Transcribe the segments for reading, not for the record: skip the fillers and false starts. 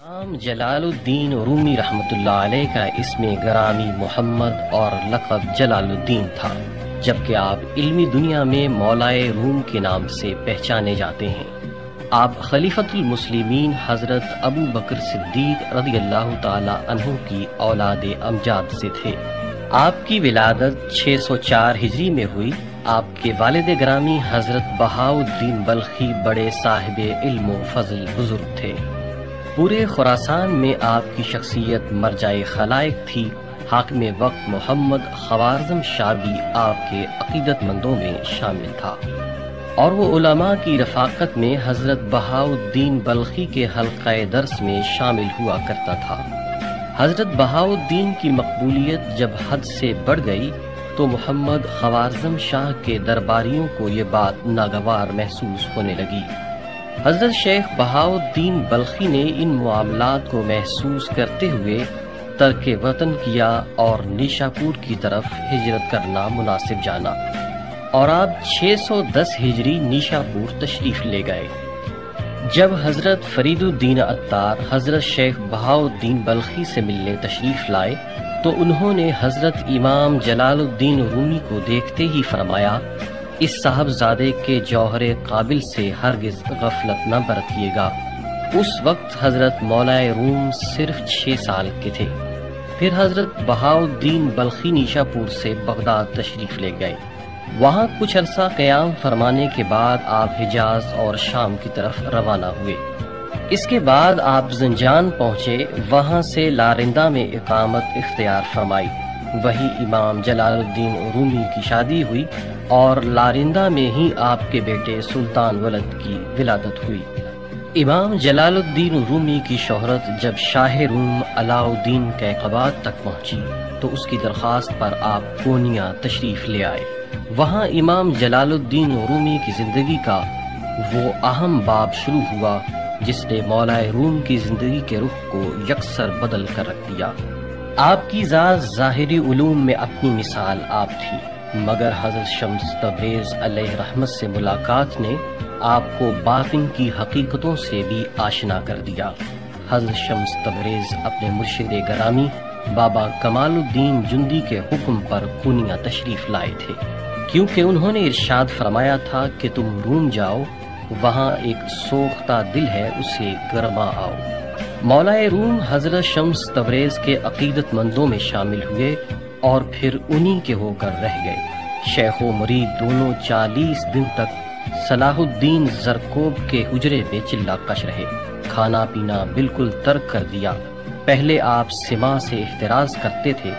امام جلال الدین رومی رحمۃ اللہ علیہ کا اسم گرامی محمد اور لقب جلال الدین تھا، جبکہ آپ علمی دنیا میں مولائے روم کے نام سے پہچانے جاتے ہیں۔ آپ خلیفۃ المسلمین حضرت ابو بکر صدیق رضی اللہ تعالی عنہ کی اولاد امجاد سے تھے۔ آپ کی ولادت 604 ہجری میں ہوئی۔ آپ کے والد گرامی حضرت بہاؤالدین بلخی بڑے صاحب علم و فضل بزرگ تھے۔ پورے خراسان میں آپ کی شخصیت مرجع خلائق تھی۔ حاکم وقت محمد خوارزم شاہ بھی آپ کے عقیدت مندوں میں شامل تھا، اور وہ علماء کی رفاقت میں حضرت بہاؤالدین بلخی کے حلقہ درس میں شامل ہوا کرتا تھا۔ حضرت بہاؤالدین کی مقبولیت جب حد سے بڑھ گئی تو محمد خوارزم شاہ کے درباریوں کو یہ بات ناگوار محسوس ہونے لگی۔ حضرت شیخ بہاؤالدین بلخی نے ان معاملات کو محسوس کرتے ہوئے ترک وطن کیا اور نیشاپور کی طرف ہجرت کرنا مناسب جانا، اور آپ 610 ہجری نیشاپور تشریف لے گئے۔ جب حضرت فرید الدین عطار حضرت شیخ بہاؤالدین بلخی سے ملنے تشریف لائے تو انہوں نے حضرت امام جلال الدین رومی کو دیکھتے ہی فرمایا، اس صاحبزادے کے جوہر قابل سے ہرگز غفلت نہ برتیے گا۔ اس وقت حضرت مولائے روم صرف 6 سال کے تھے۔ پھر حضرت بہاؤالدین بلخی نیشاپور سے بغداد تشریف لے گئے۔ وہاں کچھ عرصہ قیام فرمانے کے بعد آپ حجاز اور شام کی طرف روانہ ہوئے۔ اس کے بعد آپ زنجان پہنچے، وہاں سے لارندہ میں اقامت اختیار فرمائی۔ وہی امام جلال الدین رومی کی شادی ہوئی اور لارندہ میں ہی آپ کے بیٹے سلطان ولد کی ولادت ہوئی۔ امام جلال الدین رومی کی شہرت جب شاہ روم علاء الدین کیقباد تک پہنچی تو اس کی درخواست پر آپ کونیا تشریف لے آئے۔ وہاں امام جلال الدین رومی کی زندگی کا وہ اہم باب شروع ہوا جس نے مولائے روم کی زندگی کے رخ کو یکسر بدل کر رکھ دیا۔ آپ کی ذات ظاہری علوم میں اپنی مثال آپ تھی، مگر حضرت شمس تبریز علیہ رحمت سے ملاقات نے آپ کو باطن کی حقیقتوں سے بھی آشنا کر دیا۔ حضرت شمس تبریز اپنے مرشد گرامی بابا کمال الدین جندی کے حکم پر کونیا تشریف لائے تھے، کیونکہ انہوں نے ارشاد فرمایا تھا کہ تم روم جاؤ، وہاں ایک سوختہ دل ہے، اسے گرما آؤ۔ مولائے روم حضرت شمس تبریز کے عقیدت مندوں میں شامل ہوئے اور پھر انہی کے ہو کر رہ گئے۔ شیخ و مرید دونوں 40 دن تک صلاح الدین زرکوب کے حجرے میں چلا کش رہے۔ کھانا پینا بالکل ترک کر دیا۔ پہلے آپ سما سے احتراز کرتے تھے،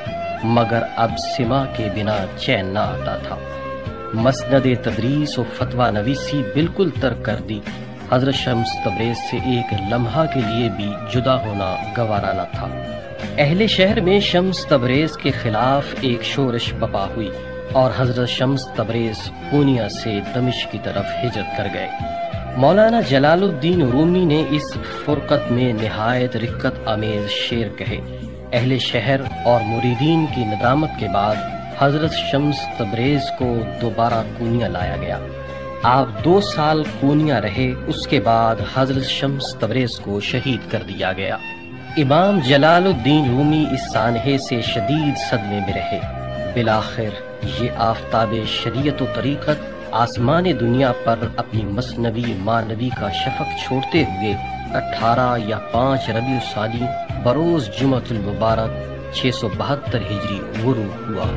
مگر اب سما کے بنا چین نہ آتا تھا۔ مسند تدریس و فتویٰ نویسی بالکل ترک کر دی۔ حضرت شمس تبریز سے ایک لمحہ کے لیے بھی جدا ہونا گوارا نہ تھا۔ اہل شہر میں شمس تبریز کے خلاف ایک شورش بپا ہوئی اور حضرت شمس تبریز کونیا سے دمشق کی طرف ہجرت کر گئے۔ مولانا جلال الدین رومی نے اس فرقت میں نہایت رقت آمیز شعر کہے۔ اہل شہر اور مریدین کی ندامت کے بعد حضرت شمس تبریز کو دوبارہ کونیا لایا گیا۔ آپ 2 سال کونیا رہے، اس کے بعد حضرت شمس تبریز کو شہید کر دیا گیا۔ امام جلال الدین رومی اس سانحے سے شدید صدمے میں رہے۔ بالآخر یہ آفتاب شریعت و طریقت آسمان دنیا پر اپنی مثنوی مانوی کا شفق چھوڑتے ہوئے 18 یا 5 ربیع الثانی بروز جمعۃ المبارک 672 ہجری غروب ہوا۔